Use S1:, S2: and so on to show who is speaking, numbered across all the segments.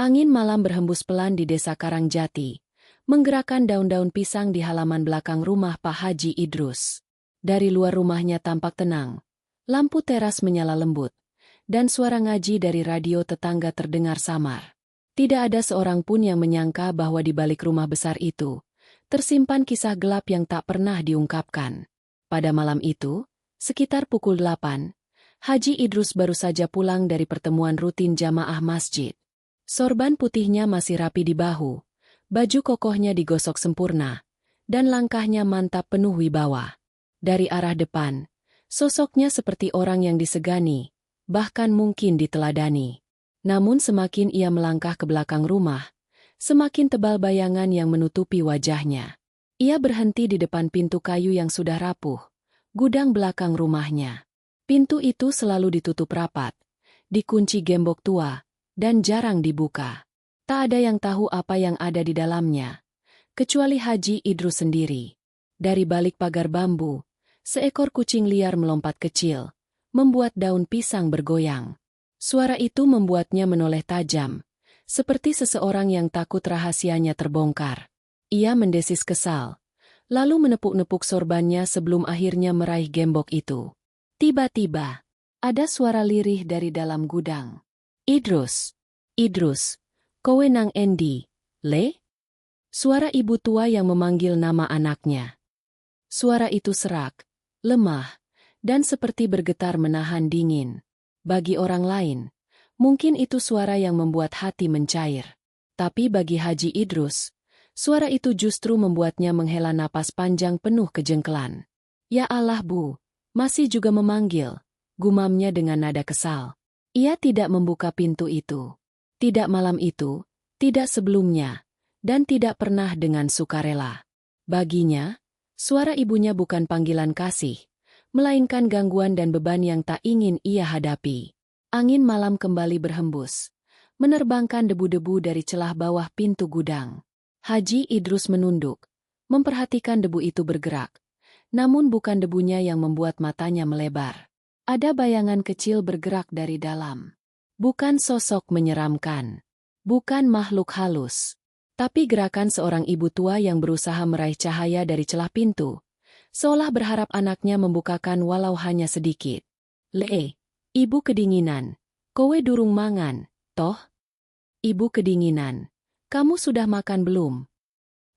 S1: Angin malam berhembus pelan di desa Karangjati, menggerakkan daun-daun pisang di halaman belakang rumah Pak Haji Idrus. Dari luar rumahnya tampak tenang. Lampu teras menyala lembut, dan suara ngaji dari radio tetangga terdengar samar. Tidak ada seorang pun yang menyangka bahwa di balik rumah besar itu, tersimpan kisah gelap yang tak pernah diungkapkan. Pada malam itu, sekitar pukul 8, Haji Idrus baru saja pulang dari pertemuan rutin jamaah masjid. Sorban putihnya masih rapi di bahu, baju kokohnya digosok sempurna, dan langkahnya mantap penuh wibawa. Dari arah depan, sosoknya seperti orang yang disegani, bahkan mungkin diteladani. Namun semakin ia melangkah ke belakang rumah, semakin tebal bayangan yang menutupi wajahnya. Ia berhenti di depan pintu kayu yang sudah rapuh, gudang belakang rumahnya. Pintu itu selalu ditutup rapat, dikunci gembok tua, dan jarang dibuka. Tak ada yang tahu apa yang ada di dalamnya, kecuali Haji Idrus sendiri. Dari balik pagar bambu, seekor kucing liar melompat kecil, membuat daun pisang bergoyang. Suara itu membuatnya menoleh tajam, seperti seseorang yang takut rahasianya terbongkar. Ia mendesis kesal, lalu menepuk-nepuk sorbannya sebelum akhirnya meraih gembok itu. Tiba-tiba, ada suara lirih dari dalam gudang. Idrus, Idrus, kowe nang endi, le? Suara ibu tua yang memanggil nama anaknya. Suara itu serak, lemah, dan seperti bergetar menahan dingin. Bagi orang lain, mungkin itu suara yang membuat hati mencair. Tapi bagi Haji Idrus, suara itu justru membuatnya menghela napas panjang penuh kejengkelan. Ya Allah Bu, masih juga memanggil, gumamnya dengan nada kesal. Ia tidak membuka pintu itu. Tidak malam itu, tidak sebelumnya, dan tidak pernah dengan sukarela. Baginya, suara ibunya bukan panggilan kasih, melainkan gangguan dan beban yang tak ingin ia hadapi. Angin malam kembali berhembus, menerbangkan debu-debu dari celah bawah pintu gudang. Haji Idrus menunduk, memperhatikan debu itu bergerak, namun bukan debunya yang membuat matanya melebar. Ada bayangan kecil bergerak dari dalam. Bukan sosok menyeramkan. Bukan makhluk halus. Tapi gerakan seorang ibu tua yang berusaha meraih cahaya dari celah pintu, seolah berharap anaknya membukakan walau hanya sedikit. Le, ibu kedinginan. Kowe durung mangan, toh? Ibu kedinginan. Kamu sudah makan belum?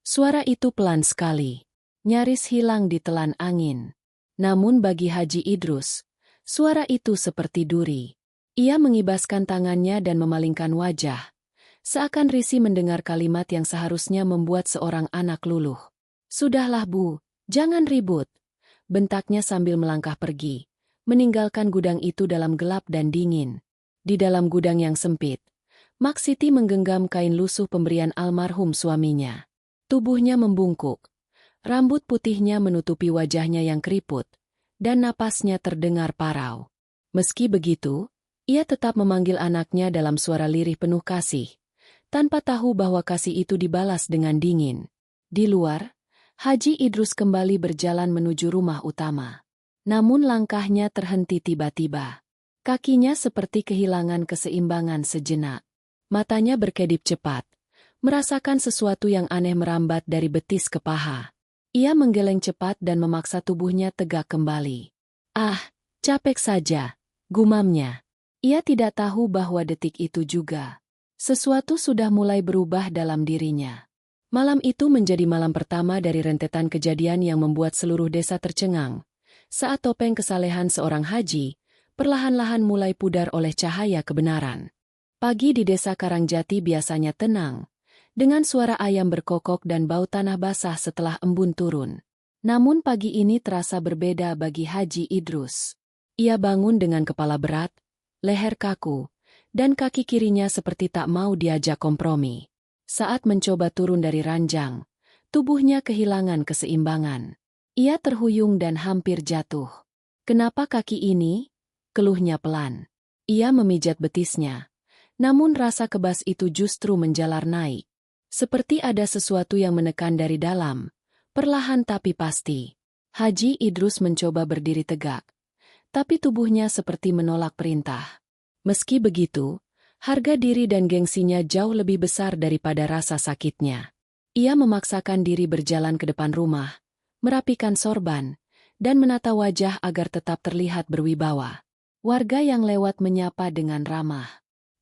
S1: Suara itu pelan sekali, nyaris hilang di telan angin. Namun bagi Haji Idrus, suara itu seperti duri. Ia mengibaskan tangannya dan memalingkan wajah, seakan risih mendengar kalimat yang seharusnya membuat seorang anak luluh. Sudahlah Bu, jangan ribut, bentaknya sambil melangkah pergi, meninggalkan gudang itu dalam gelap dan dingin. Di dalam gudang yang sempit, Mak Siti menggenggam kain lusuh pemberian almarhum suaminya. Tubuhnya membungkuk, rambut putihnya menutupi wajahnya yang keriput, dan napasnya terdengar parau. Meski begitu, ia tetap memanggil anaknya dalam suara lirih penuh kasih, tanpa tahu bahwa kasih itu dibalas dengan dingin. Di luar, Haji Idrus kembali berjalan menuju rumah utama. Namun langkahnya terhenti tiba-tiba. Kakinya seperti kehilangan keseimbangan sejenak. Matanya berkedip cepat, merasakan sesuatu yang aneh merambat dari betis ke paha. Ia menggeleng cepat dan memaksa tubuhnya tegak kembali. Ah, capek saja, gumamnya. Ia tidak tahu bahwa detik itu juga, sesuatu sudah mulai berubah dalam dirinya. Malam itu menjadi malam pertama dari rentetan kejadian yang membuat seluruh desa tercengang, saat topeng kesalehan seorang haji, perlahan-lahan mulai pudar oleh cahaya kebenaran. Pagi di desa Karangjati biasanya tenang, dengan suara ayam berkokok dan bau tanah basah setelah embun turun. Namun pagi ini terasa berbeda bagi Haji Idrus. Ia bangun dengan kepala berat, leher kaku, dan kaki kirinya seperti tak mau diajak kompromi. Saat mencoba turun dari ranjang, tubuhnya kehilangan keseimbangan. Ia terhuyung dan hampir jatuh. Kenapa kaki ini? Keluhnya pelan. Ia memijat betisnya, namun rasa kebas itu justru menjalar naik. Seperti ada sesuatu yang menekan dari dalam, perlahan tapi pasti. Haji Idrus mencoba berdiri tegak, tapi tubuhnya seperti menolak perintah. Meski begitu, Harga diri dan gengsinya jauh lebih besar daripada rasa sakitnya. Ia memaksakan diri berjalan ke depan rumah, merapikan sorban, dan menata wajah agar tetap terlihat berwibawa. Warga yang lewat menyapa dengan ramah.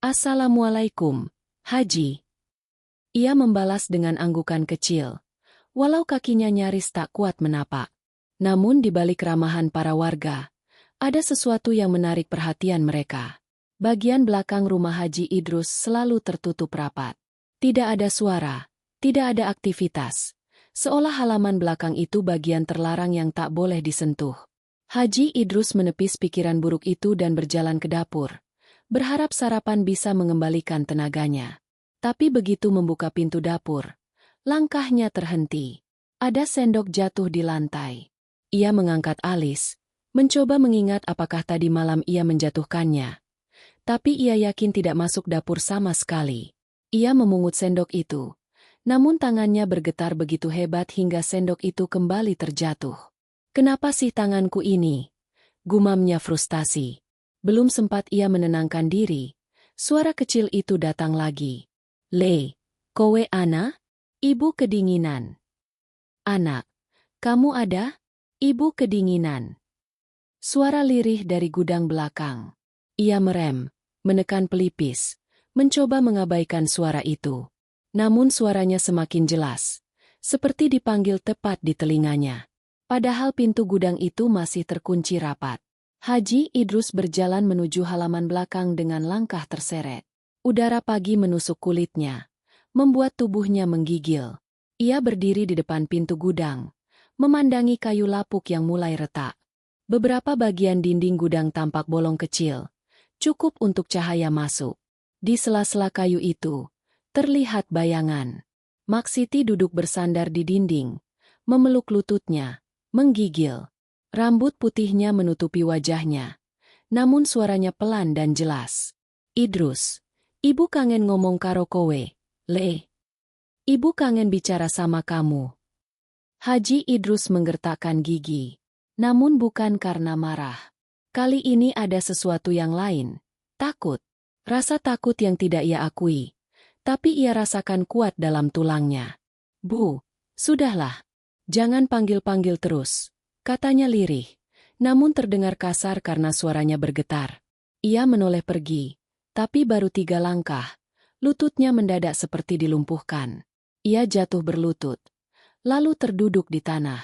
S1: "Assalamualaikum, Haji." Ia membalas dengan anggukan kecil, walau kakinya nyaris tak kuat menapak. Namun di balik ramahan para warga, ada sesuatu yang menarik perhatian mereka. Bagian belakang rumah Haji Idrus selalu tertutup rapat. Tidak ada suara, tidak ada aktivitas. Seolah halaman belakang itu bagian terlarang yang tak boleh disentuh. Haji Idrus menepis pikiran buruk itu dan berjalan ke dapur, berharap sarapan bisa mengembalikan tenaganya. Tapi begitu membuka pintu dapur, langkahnya terhenti. Ada sendok jatuh di lantai. Ia mengangkat alis, mencoba mengingat apakah tadi malam ia menjatuhkannya. Tapi ia yakin tidak masuk dapur sama sekali. Ia memungut sendok itu, namun tangannya bergetar begitu hebat hingga sendok itu kembali terjatuh. "Kenapa sih tanganku ini?" gumamnya frustasi. Belum sempat ia menenangkan diri, suara kecil itu datang lagi. "Le, kowe ana? Ibu kedinginan." "Anak, kamu ada?" "Ibu kedinginan." Suara lirih dari gudang belakang. Ia merem, menekan pelipis, mencoba mengabaikan suara itu. Namun suaranya semakin jelas, seperti dipanggil tepat di telinganya. Padahal pintu gudang itu masih terkunci rapat. Haji Idrus berjalan menuju halaman belakang dengan langkah terseret. Udara pagi menusuk kulitnya, membuat tubuhnya menggigil. Ia berdiri di depan pintu gudang, memandangi kayu lapuk yang mulai retak. Beberapa bagian dinding gudang tampak bolong kecil, cukup untuk cahaya masuk. Di sela-sela kayu itu, terlihat bayangan. Maksiti duduk bersandar di dinding, memeluk lututnya, menggigil. Rambut putihnya menutupi wajahnya, namun suaranya pelan dan jelas. "Idrus, ibu kangen ngomong karo kowe, Le. Ibu kangen bicara sama kamu." Haji Idrus menggertakkan gigi, namun bukan karena marah. Kali ini ada sesuatu yang lain, takut. Rasa takut yang tidak ia akui, tapi ia rasakan kuat dalam tulangnya. "Bu, sudahlah. Jangan panggil-panggil terus," katanya lirih, namun terdengar kasar karena suaranya bergetar. Ia menoleh pergi, tapi baru 3 langkah, lututnya mendadak seperti dilumpuhkan. Ia jatuh berlutut, lalu terduduk di tanah.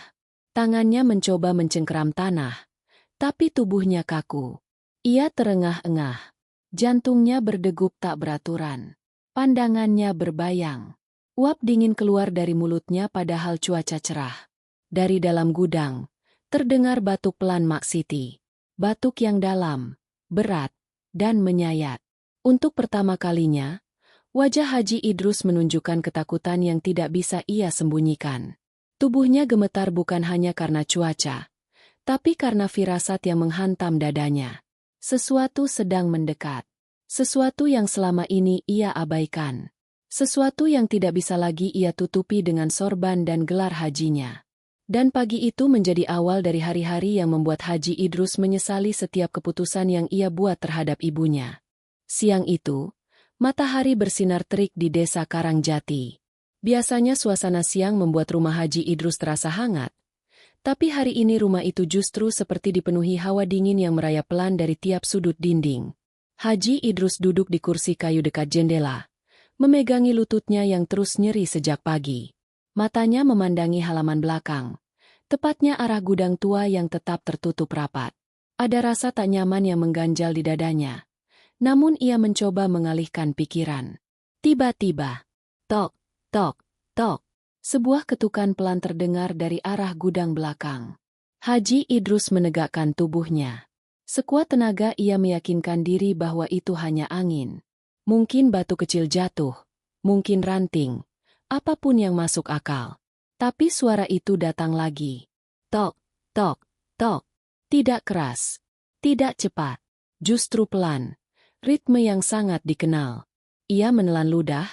S1: Tangannya mencoba mencengkeram tanah, tapi tubuhnya kaku. Ia terengah-engah. Jantungnya berdegup tak beraturan. Pandangannya berbayang. Uap dingin keluar dari mulutnya padahal cuaca cerah. Dari dalam gudang, terdengar batuk pelan Maksiti. Batuk yang dalam, berat, dan menyayat. Untuk pertama kalinya, wajah Haji Idrus menunjukkan ketakutan yang tidak bisa ia sembunyikan. Tubuhnya gemetar bukan hanya karena cuaca, tapi karena firasat yang menghantam dadanya. Sesuatu sedang mendekat. Sesuatu yang selama ini ia abaikan. Sesuatu yang tidak bisa lagi ia tutupi dengan sorban dan gelar hajinya. Dan pagi itu menjadi awal dari hari-hari yang membuat Haji Idrus menyesali setiap keputusan yang ia buat terhadap ibunya. Siang itu, matahari bersinar terik di desa Karangjati. Biasanya suasana siang membuat rumah Haji Idrus terasa hangat. Tapi hari ini rumah itu justru seperti dipenuhi hawa dingin yang merayap pelan dari tiap sudut dinding. Haji Idrus duduk di kursi kayu dekat jendela, memegangi lututnya yang terus nyeri sejak pagi. Matanya memandangi halaman belakang, tepatnya arah gudang tua yang tetap tertutup rapat. Ada rasa tak nyaman yang mengganjal di dadanya. Namun ia mencoba mengalihkan pikiran. Tiba-tiba, tok, tok, tok. Sebuah ketukan pelan terdengar dari arah gudang belakang. Haji Idrus menegakkan tubuhnya. Sekuat tenaga ia meyakinkan diri bahwa itu hanya angin. Mungkin batu kecil jatuh, mungkin ranting, apapun yang masuk akal. Tapi suara itu datang lagi. Tok, tok, tok. Tidak keras, tidak cepat, justru pelan. Ritme yang sangat dikenal. Ia menelan ludah,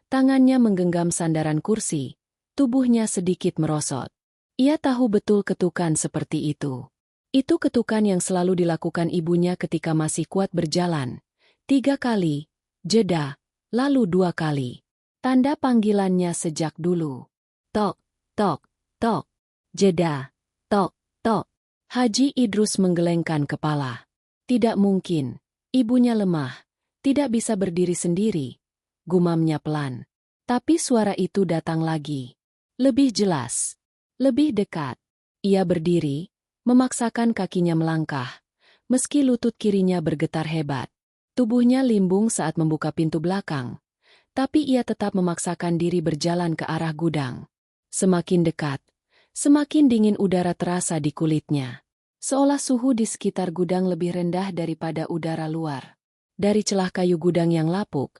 S1: tangannya menggenggam sandaran kursi. Tubuhnya sedikit merosot. Ia tahu betul ketukan seperti itu. Itu ketukan yang selalu dilakukan ibunya ketika masih kuat berjalan. 3 kali, Jeda, lalu 2 kali. Tanda panggilannya sejak dulu. Tok, tok, tok. Jeda, tok, tok. Haji Idrus menggelengkan kepala. Tidak mungkin, ibunya lemah, tidak bisa berdiri sendiri. Gumamnya pelan. Tapi suara itu datang lagi. Lebih jelas. Lebih dekat. Ia berdiri, memaksakan kakinya melangkah. Meski lutut kirinya bergetar hebat. Tubuhnya limbung saat membuka pintu belakang. Tapi ia tetap memaksakan diri berjalan ke arah gudang. Semakin dekat, semakin dingin udara terasa di kulitnya. Seolah suhu di sekitar gudang lebih rendah daripada udara luar. Dari celah kayu gudang yang lapuk,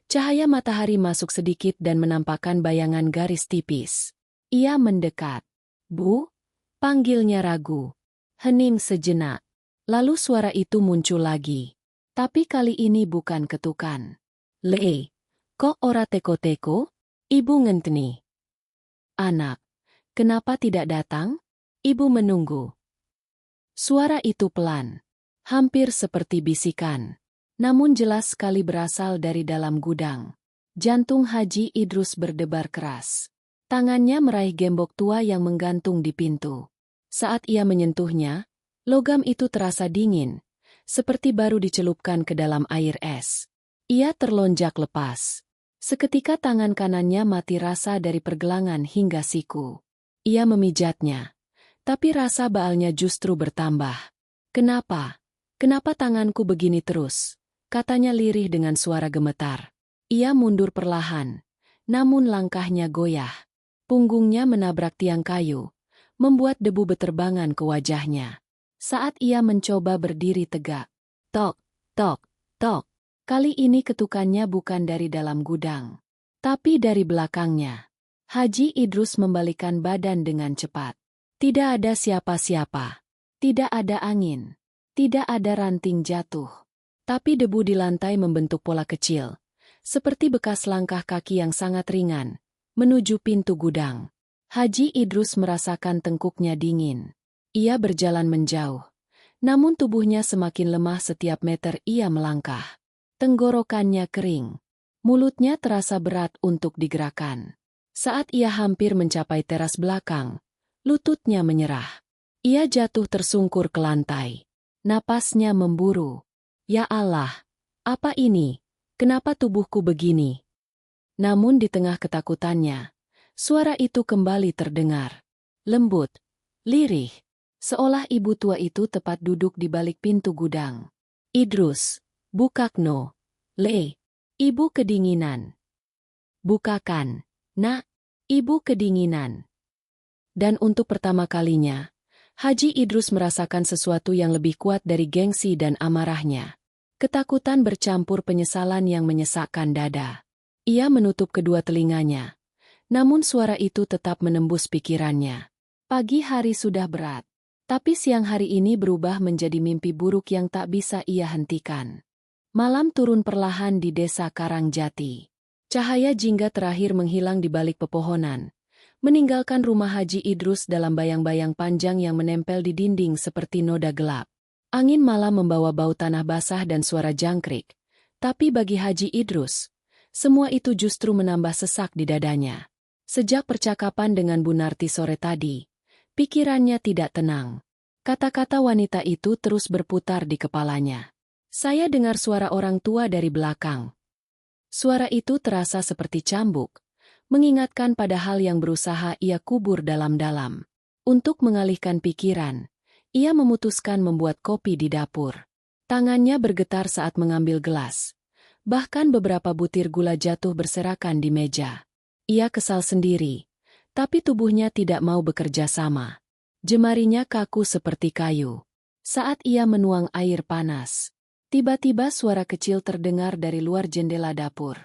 S1: cahaya matahari masuk sedikit dan menampakkan bayangan garis tipis. Ia mendekat. "Bu?" panggilnya ragu. Hening sejenak. Lalu suara itu muncul lagi. Tapi kali ini bukan ketukan. "Le, kok ora teko-teko?" Ibu ngenteni. "Anak, kenapa tidak datang?" Ibu menunggu. Suara itu pelan. Hampir seperti bisikan. Namun jelas sekali berasal dari dalam gudang. Jantung Haji Idrus berdebar keras. Tangannya meraih gembok tua yang menggantung di pintu. Saat ia menyentuhnya, logam itu terasa dingin, seperti baru dicelupkan ke dalam air es. Ia terlonjak lepas. Seketika tangan kanannya mati rasa dari pergelangan hingga siku. Ia memijatnya, tapi rasa baalnya justru bertambah. "Kenapa? Kenapa tanganku begini terus?" katanya lirih dengan suara gemetar. Ia mundur perlahan, namun langkahnya goyah. Punggungnya menabrak tiang kayu, membuat debu beterbangan ke wajahnya. Saat ia mencoba berdiri tegak, tok, tok, tok. Kali ini ketukannya bukan dari dalam gudang, tapi dari belakangnya. Haji Idrus membalikkan badan dengan cepat. Tidak ada siapa-siapa. Tidak ada angin. Tidak ada ranting jatuh. Tapi debu di lantai membentuk pola kecil, seperti bekas langkah kaki yang sangat ringan, menuju pintu gudang. Haji Idrus merasakan tengkuknya dingin. Ia berjalan menjauh, namun tubuhnya semakin lemah setiap meter ia melangkah. Tenggorokannya kering. Mulutnya terasa berat untuk digerakkan. Saat ia hampir mencapai teras belakang, lututnya menyerah. Ia jatuh tersungkur ke lantai. Napasnya memburu. "Ya Allah, apa ini? Kenapa tubuhku begini?" Namun di tengah ketakutannya, suara itu kembali terdengar. Lembut, lirih. Seolah ibu tua itu tepat duduk di balik pintu gudang. "Idrus, bukakno. Le, ibu kedinginan. Bukakan, nak, ibu kedinginan." Dan untuk pertama kalinya, Haji Idrus merasakan sesuatu yang lebih kuat dari gengsi dan amarahnya. Ketakutan bercampur penyesalan yang menyesakkan dada. Ia menutup kedua telinganya, namun suara itu tetap menembus pikirannya. Pagi hari sudah berat. Tapi siang hari ini berubah menjadi mimpi buruk yang tak bisa ia hentikan. Malam turun perlahan di desa Karangjati. Cahaya jingga terakhir menghilang di balik pepohonan, meninggalkan rumah Haji Idrus dalam bayang-bayang panjang yang menempel di dinding seperti noda gelap. Angin malam membawa bau tanah basah dan suara jangkrik. Tapi bagi Haji Idrus, semua itu justru menambah sesak di dadanya. Sejak percakapan dengan Bu Narti sore tadi, pikirannya tidak tenang. Kata-kata wanita itu terus berputar di kepalanya. Saya dengar suara orang tua dari belakang. Suara itu terasa seperti cambuk, mengingatkan pada hal yang berusaha ia kubur dalam-dalam. Untuk mengalihkan pikiran, ia memutuskan membuat kopi di dapur. Tangannya bergetar saat mengambil gelas. Bahkan beberapa butir gula jatuh berserakan di meja. Ia kesal sendiri, tapi tubuhnya tidak mau bekerja sama. Jemarinya kaku seperti kayu. Saat ia menuang air panas, tiba-tiba suara kecil terdengar dari luar jendela dapur.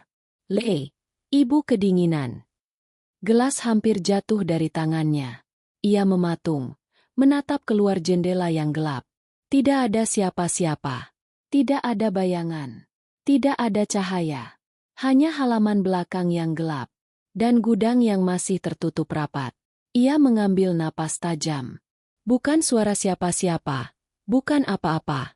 S1: "Le, ibu kedinginan." Gelas hampir jatuh dari tangannya. Ia mematung, menatap keluar jendela yang gelap. Tidak ada siapa-siapa. Tidak ada bayangan. Tidak ada cahaya. Hanya halaman belakang yang gelap. Dan gudang yang masih tertutup rapat. Ia mengambil napas tajam. Bukan suara siapa-siapa. Bukan apa-apa.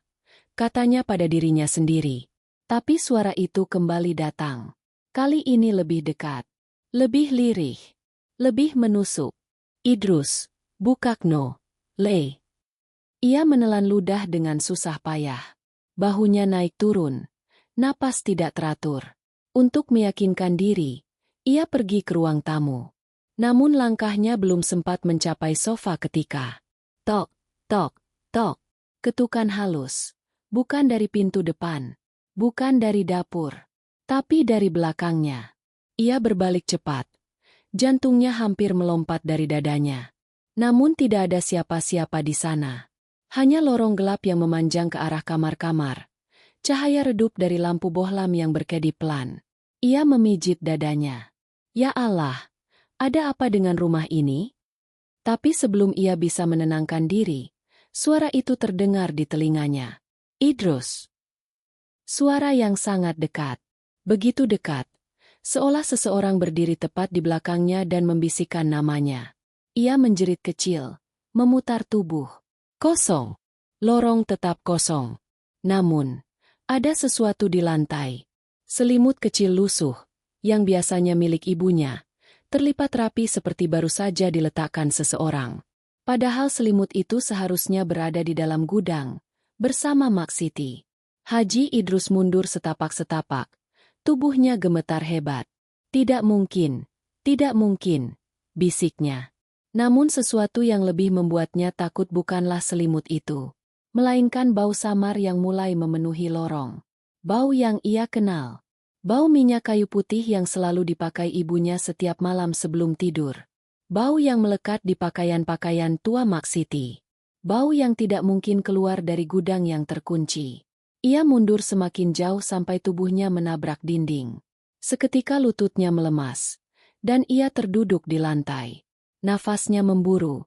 S1: Katanya pada dirinya sendiri. Tapi suara itu kembali datang. Kali ini lebih dekat. Lebih lirih. Lebih menusuk. Idrus, Bukakno, Le. Ia menelan ludah dengan susah payah. Bahunya naik turun. Napas tidak teratur. Untuk meyakinkan diri, ia pergi ke ruang tamu. Namun langkahnya belum sempat mencapai sofa ketika tok, tok, tok. Ketukan halus. Bukan dari pintu depan. Bukan dari dapur. Tapi dari belakangnya. Ia berbalik cepat. Jantungnya hampir melompat dari dadanya. Namun tidak ada siapa-siapa di sana. Hanya lorong gelap yang memanjang ke arah kamar-kamar. Cahaya redup dari lampu bohlam yang berkedip pelan. Ia memijit dadanya. Ya Allah, ada apa dengan rumah ini? Tapi sebelum ia bisa menenangkan diri, suara itu terdengar di telinganya. Idrus. Suara yang sangat dekat. Begitu dekat. Seolah seseorang berdiri tepat di belakangnya dan membisikkan namanya. Ia menjerit kecil, memutar tubuh. Kosong. Lorong tetap kosong. Namun, ada sesuatu di lantai. Selimut kecil lusuh, yang biasanya milik ibunya, terlipat rapi seperti baru saja diletakkan seseorang. Padahal selimut itu seharusnya berada di dalam gudang, bersama Mak Siti. Haji Idrus mundur setapak-setapak. Tubuhnya gemetar hebat. Tidak mungkin, bisiknya. Namun sesuatu yang lebih membuatnya takut bukanlah selimut itu, melainkan bau samar yang mulai memenuhi lorong. Bau yang ia kenal. Bau minyak kayu putih yang selalu dipakai ibunya setiap malam sebelum tidur. Bau yang melekat di pakaian-pakaian tua Mak Siti. Bau yang tidak mungkin keluar dari gudang yang terkunci. Ia mundur semakin jauh sampai tubuhnya menabrak dinding. Seketika lututnya melemas, dan ia terduduk di lantai. Nafasnya memburu,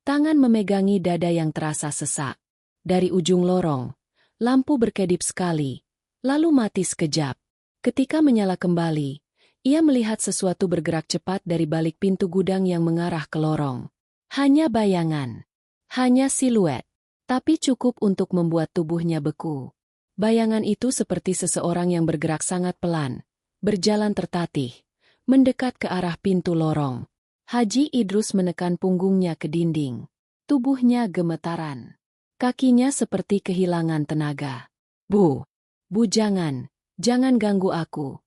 S1: tangan memegangi dada yang terasa sesak. Dari ujung lorong, lampu berkedip sekali, lalu mati sekejap. Ketika menyala kembali, ia melihat sesuatu bergerak cepat dari balik pintu gudang yang mengarah ke lorong. Hanya bayangan, hanya siluet, tapi cukup untuk membuat tubuhnya beku. Bayangan itu seperti seseorang yang bergerak sangat pelan, berjalan tertatih, mendekat ke arah pintu lorong. Haji Idrus menekan punggungnya ke dinding. Tubuhnya gemetaran. Kakinya seperti kehilangan tenaga. Bu, jangan ganggu aku,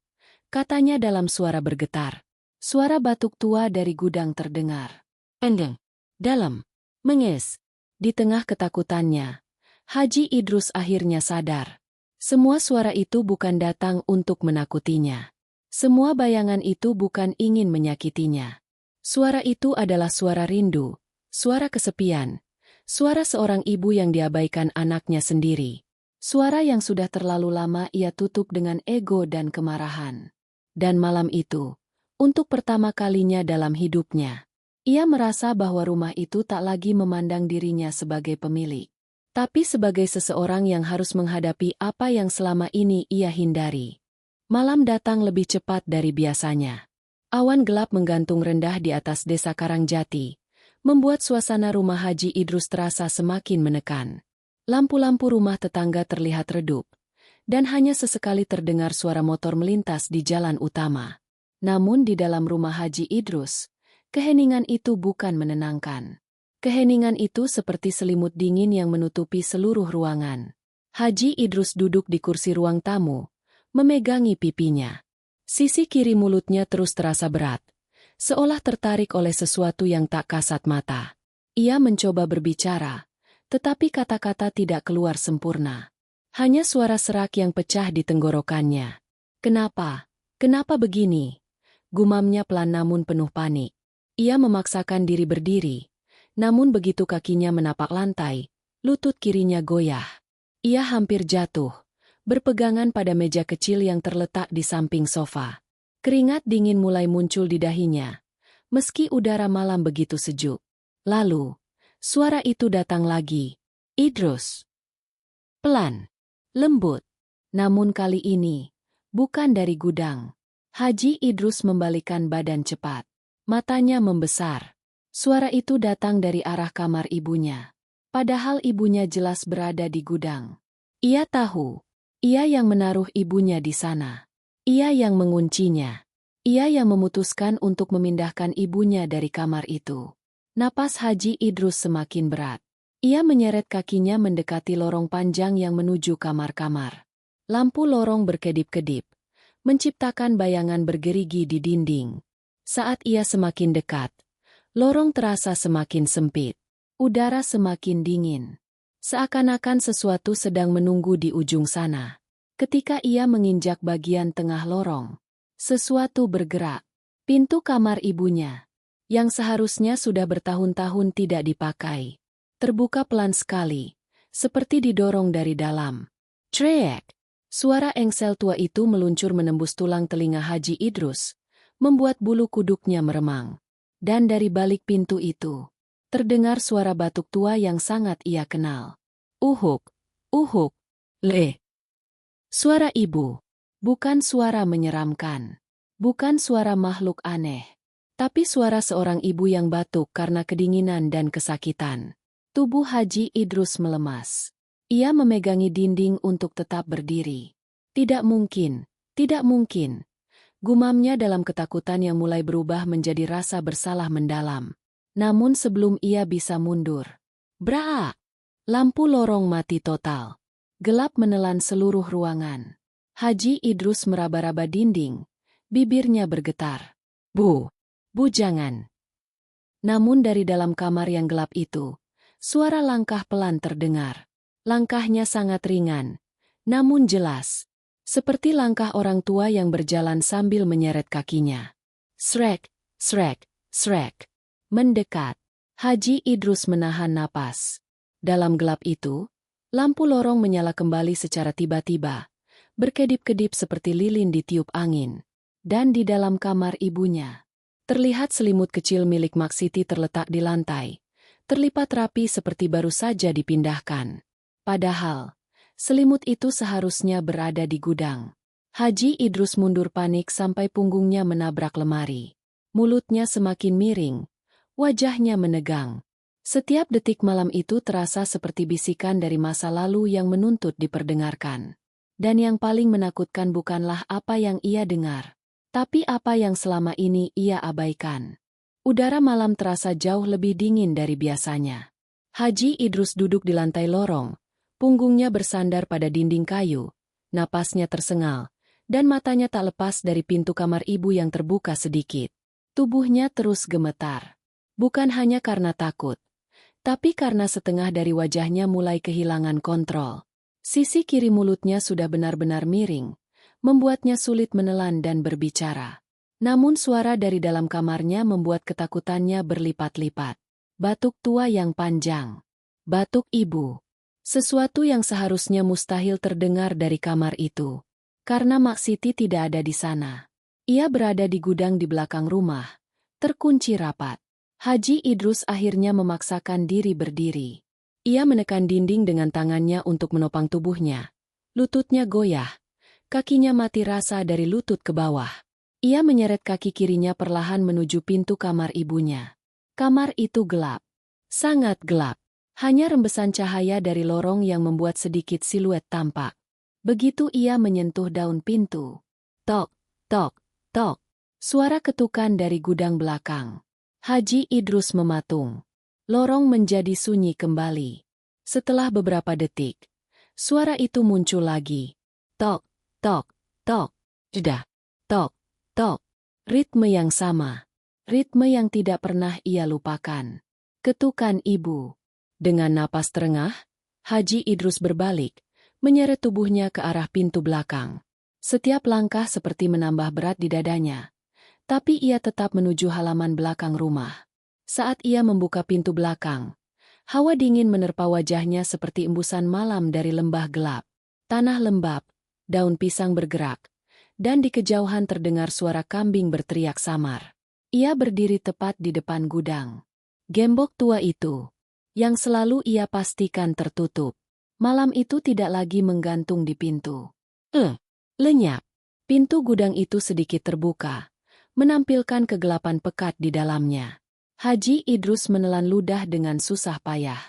S1: katanya dalam suara bergetar. Suara batuk tua dari gudang terdengar. Pendeng, dalam, menges. Di tengah ketakutannya, Haji Idrus akhirnya sadar. Semua suara itu bukan datang untuk menakutinya. Semua bayangan itu bukan ingin menyakitinya. Suara itu adalah suara rindu, suara kesepian, suara seorang ibu yang diabaikan anaknya sendiri. Suara yang sudah terlalu lama ia tutup dengan ego dan kemarahan. Dan malam itu, untuk pertama kalinya dalam hidupnya, ia merasa bahwa rumah itu tak lagi memandang dirinya sebagai pemilik, tapi sebagai seseorang yang harus menghadapi apa yang selama ini ia hindari. Malam datang lebih cepat dari biasanya. Awan gelap menggantung rendah di atas desa Karangjati, membuat suasana rumah Haji Idrus terasa semakin menekan. Lampu-lampu rumah tetangga terlihat redup, dan hanya sesekali terdengar suara motor melintas di jalan utama. Namun di dalam rumah Haji Idrus, keheningan itu bukan menenangkan. Keheningan itu seperti selimut dingin yang menutupi seluruh ruangan. Haji Idrus duduk di kursi ruang tamu, memegangi pipinya. Sisi kiri mulutnya terus terasa berat, seolah tertarik oleh sesuatu yang tak kasat mata. Ia mencoba berbicara, tetapi kata-kata tidak keluar sempurna. Hanya suara serak yang pecah di tenggorokannya. Kenapa? Kenapa begini? Gumamnya pelan namun penuh panik. Ia memaksakan diri berdiri, namun begitu kakinya menapak lantai, lutut kirinya goyah. Ia hampir jatuh, berpegangan pada meja kecil yang terletak di samping sofa. Keringat dingin mulai muncul di dahinya, meski udara malam begitu sejuk. Lalu, suara itu datang lagi. Idrus. Pelan, lembut. Namun kali ini, bukan dari gudang. Haji Idrus membalikkan badan cepat. Matanya membesar. Suara itu datang dari arah kamar ibunya. Padahal ibunya jelas berada di gudang. Ia tahu. Ia yang menaruh ibunya di sana. Ia yang menguncinya. Ia yang memutuskan untuk memindahkan ibunya dari kamar itu. Napas Haji Idrus semakin berat. Ia menyeret kakinya mendekati lorong panjang yang menuju kamar-kamar. Lampu lorong berkedip-kedip, menciptakan bayangan bergerigi di dinding. Saat ia semakin dekat, lorong terasa semakin sempit. Udara semakin dingin. Seakan-akan sesuatu sedang menunggu di ujung sana. Ketika ia menginjak bagian tengah lorong, sesuatu bergerak. Pintu kamar ibunya, yang seharusnya sudah bertahun-tahun tidak dipakai, terbuka pelan sekali, seperti didorong dari dalam. Trek! Suara engsel tua itu meluncur menembus tulang telinga Haji Idrus, membuat bulu kuduknya meremang. Dan dari balik pintu itu, terdengar suara batuk tua yang sangat ia kenal. Uhuk, uhuk, le. Suara ibu. Bukan suara menyeramkan. Bukan suara makhluk aneh. Tapi suara seorang ibu yang batuk karena kedinginan dan kesakitan. Tubuh Haji Idrus melemas. Ia memegangi dinding untuk tetap berdiri. Tidak mungkin, tidak mungkin. Gumamnya dalam ketakutan yang mulai berubah menjadi rasa bersalah mendalam. Namun sebelum ia bisa mundur, bra! Lampu lorong mati total. Gelap menelan seluruh ruangan. Haji Idrus meraba-raba dinding. Bibirnya bergetar. Bu! Bu jangan! Namun dari dalam kamar yang gelap itu, suara langkah pelan terdengar. Langkahnya sangat ringan, namun jelas. Seperti langkah orang tua yang berjalan sambil menyeret kakinya. Srek, srek, srek. Mendekat. Haji Idrus menahan napas. Dalam gelap itu, lampu lorong menyala kembali secara tiba-tiba, berkedip-kedip seperti lilin ditiup angin. Dan di dalam kamar ibunya, terlihat selimut kecil milik Maksiti terletak di lantai, terlipat rapi seperti baru saja dipindahkan. Padahal, selimut itu seharusnya berada di gudang. Haji Idrus mundur panik sampai punggungnya menabrak lemari. Mulutnya semakin miring. Wajahnya menegang. Setiap detik malam itu terasa seperti bisikan dari masa lalu yang menuntut diperdengarkan. Dan yang paling menakutkan bukanlah apa yang ia dengar, tapi apa yang selama ini ia abaikan. Udara malam terasa jauh lebih dingin dari biasanya. Haji Idrus duduk di lantai lorong, punggungnya bersandar pada dinding kayu, napasnya tersengal, dan matanya tak lepas dari pintu kamar ibu yang terbuka sedikit. Tubuhnya terus gemetar. Bukan hanya karena takut, tapi karena setengah dari wajahnya mulai kehilangan kontrol. Sisi kiri mulutnya sudah benar-benar miring, membuatnya sulit menelan dan berbicara. Namun suara dari dalam kamarnya membuat ketakutannya berlipat-lipat. Batuk tua yang panjang. Batuk ibu. Sesuatu yang seharusnya mustahil terdengar dari kamar itu. Karena Maksiti tidak ada di sana. Ia berada di gudang di belakang rumah, terkunci rapat. Haji Idrus akhirnya memaksakan diri berdiri. Ia menekan dinding dengan tangannya untuk menopang tubuhnya. Lututnya goyah. Kakinya mati rasa dari lutut ke bawah. Ia menyeret kaki kirinya perlahan menuju pintu kamar ibunya. Kamar itu gelap. Sangat gelap. Hanya rembesan cahaya dari lorong yang membuat sedikit siluet tampak. Begitu ia menyentuh daun pintu. Tok, tok, tok. Suara ketukan dari gudang belakang. Haji Idrus mematung. Lorong menjadi sunyi kembali. Setelah beberapa detik, suara itu muncul lagi. Tok, tok, tok. Jeda. Tok, tok. Ritme yang sama. Ritme yang tidak pernah ia lupakan. Ketukan ibu. Dengan napas terengah, Haji Idrus berbalik, menyeret tubuhnya ke arah pintu belakang. Setiap langkah seperti menambah berat di dadanya. Tapi ia tetap menuju halaman belakang rumah. Saat ia membuka pintu belakang, hawa dingin menerpa wajahnya seperti embusan malam dari lembah gelap. Tanah lembab, daun pisang bergerak, dan di kejauhan terdengar suara kambing berteriak samar. Ia berdiri tepat di depan gudang. Gembok tua itu, yang selalu ia pastikan tertutup, malam itu tidak lagi menggantung di pintu. Lenyap. Pintu gudang itu sedikit terbuka, menampilkan kegelapan pekat di dalamnya. Haji Idrus menelan ludah dengan susah payah.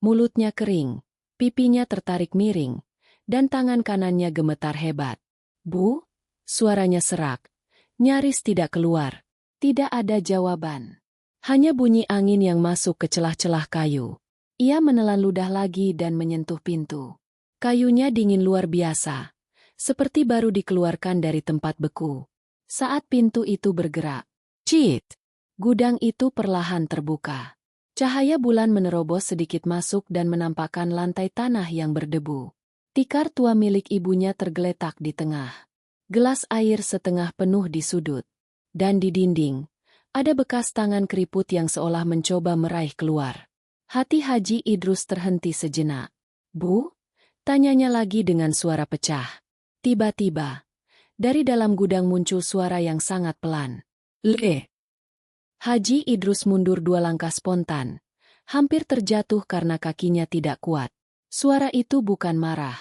S1: Mulutnya kering, pipinya tertarik miring, dan tangan kanannya gemetar hebat. "Bu?" Suaranya serak, nyaris tidak keluar. Tidak ada jawaban. Hanya bunyi angin yang masuk ke celah-celah kayu. Ia menelan ludah lagi dan menyentuh pintu. Kayunya dingin luar biasa, seperti baru dikeluarkan dari tempat beku. Saat pintu itu bergerak, "Cit!" Gudang itu perlahan terbuka. Cahaya bulan menerobos sedikit masuk dan menampakkan lantai tanah yang berdebu. Tikar tua milik ibunya tergeletak di tengah. Gelas air setengah penuh di sudut. Dan di dinding, ada bekas tangan keriput yang seolah mencoba meraih keluar. Hati Haji Idrus terhenti sejenak. "Bu?" Tanyanya lagi dengan suara pecah. Tiba-tiba, dari dalam gudang muncul suara yang sangat pelan. "Le!" Haji Idrus mundur 2 langkah spontan. Hampir terjatuh karena kakinya tidak kuat. Suara itu bukan marah.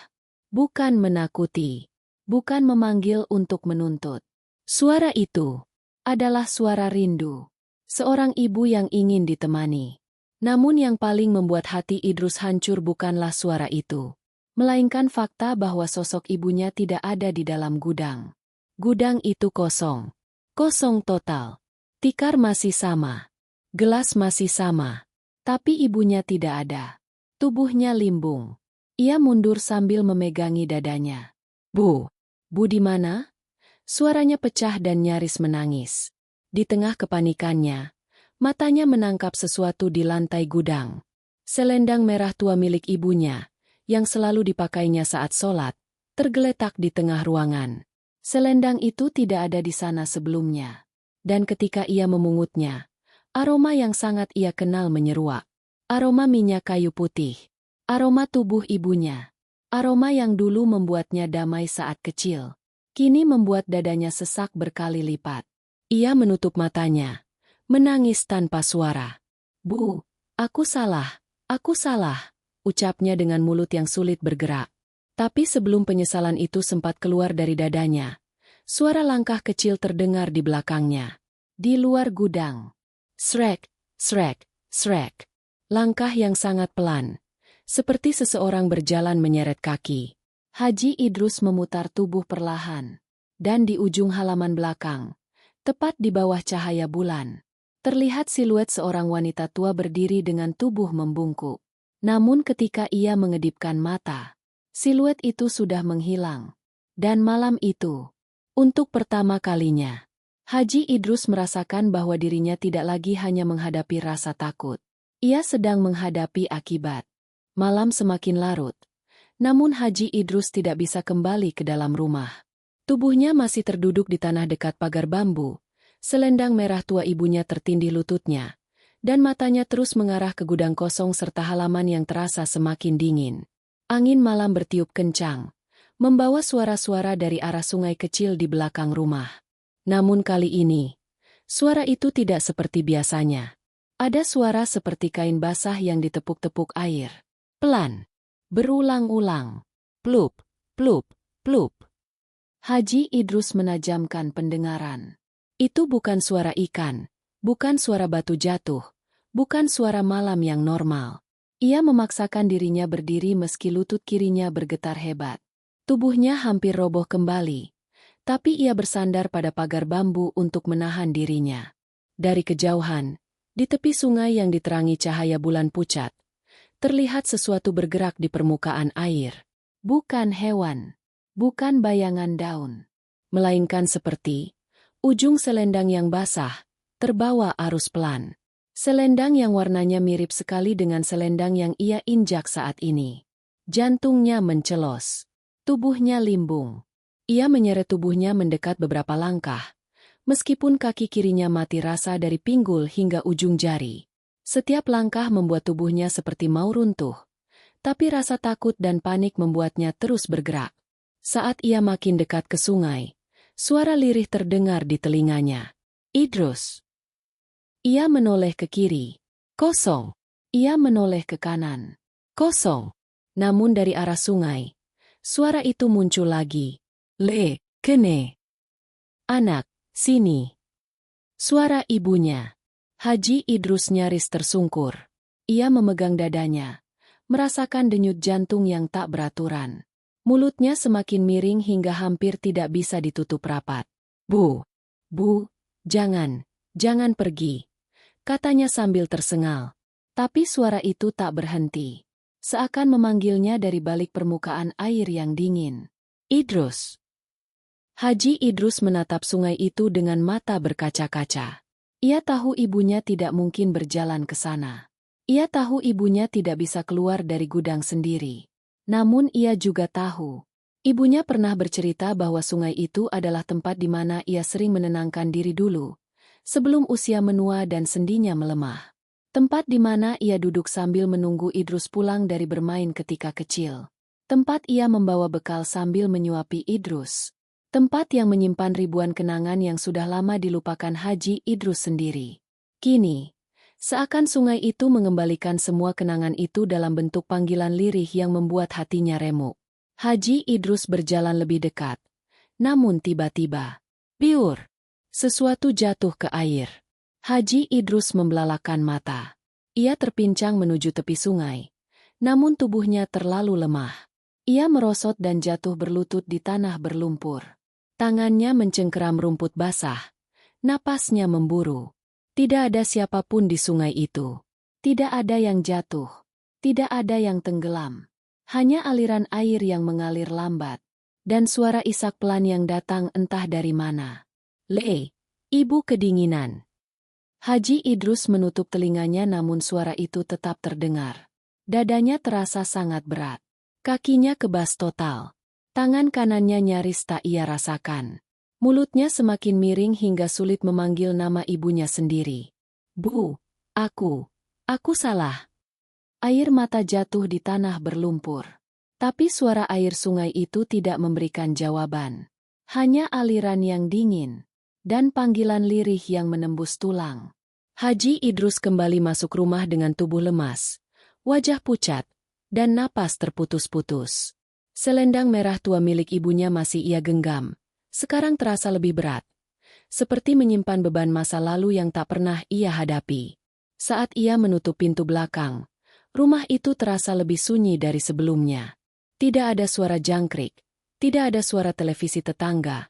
S1: Bukan menakuti. Bukan memanggil untuk menuntut. Suara itu adalah suara rindu. Seorang ibu yang ingin ditemani. Namun yang paling membuat hati Idrus hancur bukanlah suara itu, melainkan fakta bahwa sosok ibunya tidak ada di dalam gudang. Gudang itu kosong. Kosong total. Tikar masih sama. Gelas masih sama. Tapi ibunya tidak ada. Tubuhnya limbung. Ia mundur sambil memegangi dadanya. "Bu! Bu di mana?" Suaranya pecah dan nyaris menangis. Di tengah kepanikannya, matanya menangkap sesuatu di lantai gudang. Selendang merah tua milik ibunya, yang selalu dipakainya saat sholat, tergeletak di tengah ruangan. Selendang itu tidak ada di sana sebelumnya. Dan ketika ia memungutnya, aroma yang sangat ia kenal menyeruak. Aroma minyak kayu putih. Aroma tubuh ibunya. Aroma yang dulu membuatnya damai saat kecil. Kini membuat dadanya sesak berkali lipat. Ia menutup matanya. Menangis tanpa suara. "Bu, aku salah, ucapnya dengan mulut yang sulit bergerak. Tapi sebelum penyesalan itu sempat keluar dari dadanya, suara langkah kecil terdengar di belakangnya. Di luar gudang. Srek, srek, srek. Langkah yang sangat pelan. Seperti seseorang berjalan menyeret kaki. Haji Idrus memutar tubuh perlahan. Dan di ujung halaman belakang, tepat di bawah cahaya bulan, terlihat siluet seorang wanita tua berdiri dengan tubuh membungkuk. Namun ketika ia mengedipkan mata, siluet itu sudah menghilang. Dan malam itu, untuk pertama kalinya, Haji Idrus merasakan bahwa dirinya tidak lagi hanya menghadapi rasa takut. Ia sedang menghadapi akibat. Malam semakin larut. Namun Haji Idrus tidak bisa kembali ke dalam rumah. Tubuhnya masih terduduk di tanah dekat pagar bambu. Selendang merah tua ibunya tertindih lututnya. Dan matanya terus mengarah ke gudang kosong serta halaman yang terasa semakin dingin. Angin malam bertiup kencang, membawa suara-suara dari arah sungai kecil di belakang rumah. Namun kali ini, suara itu tidak seperti biasanya. Ada suara seperti kain basah yang ditepuk-tepuk air. Pelan. Berulang-ulang. Plup, plup, plup. Haji Idrus menajamkan pendengaran. Itu bukan suara ikan, bukan suara batu jatuh, bukan suara malam yang normal. Ia memaksakan dirinya berdiri meski lutut kirinya bergetar hebat. Tubuhnya hampir roboh kembali. Tapi ia bersandar pada pagar bambu untuk menahan dirinya. Dari kejauhan, di tepi sungai yang diterangi cahaya bulan pucat, terlihat sesuatu bergerak di permukaan air. Bukan hewan, bukan bayangan daun, melainkan seperti ujung selendang yang basah, terbawa arus pelan. Selendang yang warnanya mirip sekali dengan selendang yang ia injak saat ini. Jantungnya mencelos, tubuhnya limbung. Ia menyeret tubuhnya mendekat beberapa langkah, meskipun kaki kirinya mati rasa dari pinggul hingga ujung jari. Setiap langkah membuat tubuhnya seperti mau runtuh, tapi rasa takut dan panik membuatnya terus bergerak. Saat ia makin dekat ke sungai, suara lirih terdengar di telinganya. "Idrus!" Ia menoleh ke kiri. Kosong. Ia menoleh ke kanan. Kosong. Namun dari arah sungai, suara itu muncul lagi. "Le, kene. Anak, sini." Suara ibunya. Haji Idrus nyaris tersungkur. Ia memegang dadanya, merasakan denyut jantung yang tak beraturan. Mulutnya semakin miring hingga hampir tidak bisa ditutup rapat. Bu, jangan pergi, katanya sambil tersengal. Tapi suara itu tak berhenti. Seakan memanggilnya dari balik permukaan air yang dingin. Idrus. Haji Idrus menatap sungai itu dengan mata berkaca-kaca. Ia tahu ibunya tidak mungkin berjalan ke sana. Ia tahu ibunya tidak bisa keluar dari gudang sendiri. Namun ia juga tahu, ibunya pernah bercerita bahwa sungai itu adalah tempat di mana ia sering menenangkan diri dulu, sebelum usia menua dan sendinya melemah. Tempat di mana ia duduk sambil menunggu Idrus pulang dari bermain ketika kecil. Tempat ia membawa bekal sambil menyuapi Idrus. Tempat yang menyimpan ribuan kenangan yang sudah lama dilupakan Haji Idrus sendiri. Kini, seakan sungai itu mengembalikan semua kenangan itu dalam bentuk panggilan lirih yang membuat hatinya remuk. Haji Idrus berjalan lebih dekat. Namun tiba-tiba, biur, sesuatu jatuh ke air. Haji Idrus membelalakan mata. Ia terpincang menuju tepi sungai. Namun tubuhnya terlalu lemah. Ia merosot dan jatuh berlutut di tanah berlumpur. Tangannya mencengkeram rumput basah. Napasnya memburu. Tidak ada siapapun di sungai itu. Tidak ada yang jatuh. Tidak ada yang tenggelam. Hanya aliran air yang mengalir lambat. Dan suara isak pelan yang datang entah dari mana. Ibu kedinginan. Haji Idrus menutup telinganya namun suara itu tetap terdengar. Dadanya terasa sangat berat. Kakinya kebas total. Tangan kanannya nyaris tak ia rasakan. Mulutnya semakin miring hingga sulit memanggil nama ibunya sendiri. Bu, aku salah. Air mata jatuh di tanah berlumpur. Tapi suara air sungai itu tidak memberikan jawaban. Hanya aliran yang dingin. Dan panggilan lirih yang menembus tulang. Haji Idrus kembali masuk rumah dengan tubuh lemas. Wajah pucat. Dan napas terputus-putus. Selendang merah tua milik ibunya masih ia genggam. Sekarang terasa lebih berat. Seperti menyimpan beban masa lalu yang tak pernah ia hadapi. Saat ia menutup pintu belakang, rumah itu terasa lebih sunyi dari sebelumnya. Tidak ada suara jangkrik, tidak ada suara televisi tetangga,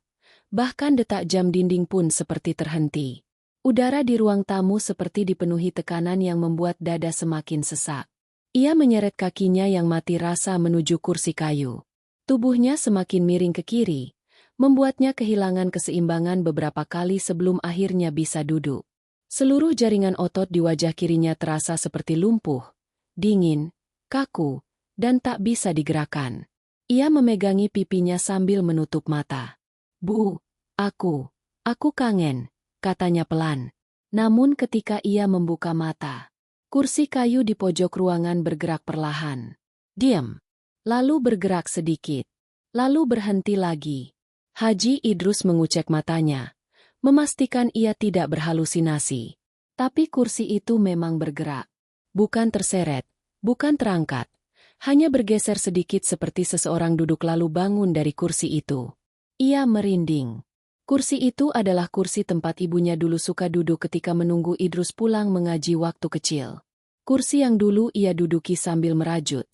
S1: bahkan detak jam dinding pun seperti terhenti. Udara di ruang tamu seperti dipenuhi tekanan yang membuat dada semakin sesak. Ia menyeret kakinya yang mati rasa menuju kursi kayu. Tubuhnya semakin miring ke kiri, membuatnya kehilangan keseimbangan beberapa kali sebelum akhirnya bisa duduk. Seluruh jaringan otot di wajah kirinya terasa seperti lumpuh, dingin, kaku, dan tak bisa digerakkan. Ia memegangi pipinya sambil menutup mata. Bu, aku kangen, katanya pelan. Namun ketika ia membuka mata, kursi kayu di pojok ruangan bergerak perlahan. Diam. Lalu bergerak sedikit. Lalu berhenti lagi. Haji Idrus mengucek matanya, memastikan ia tidak berhalusinasi. Tapi kursi itu memang bergerak. Bukan terseret, bukan terangkat. Hanya bergeser sedikit seperti seseorang duduk lalu bangun dari kursi itu. Ia merinding. Kursi itu adalah kursi tempat ibunya dulu suka duduk ketika menunggu Idrus pulang mengaji waktu kecil. Kursi yang dulu ia duduki sambil merajut,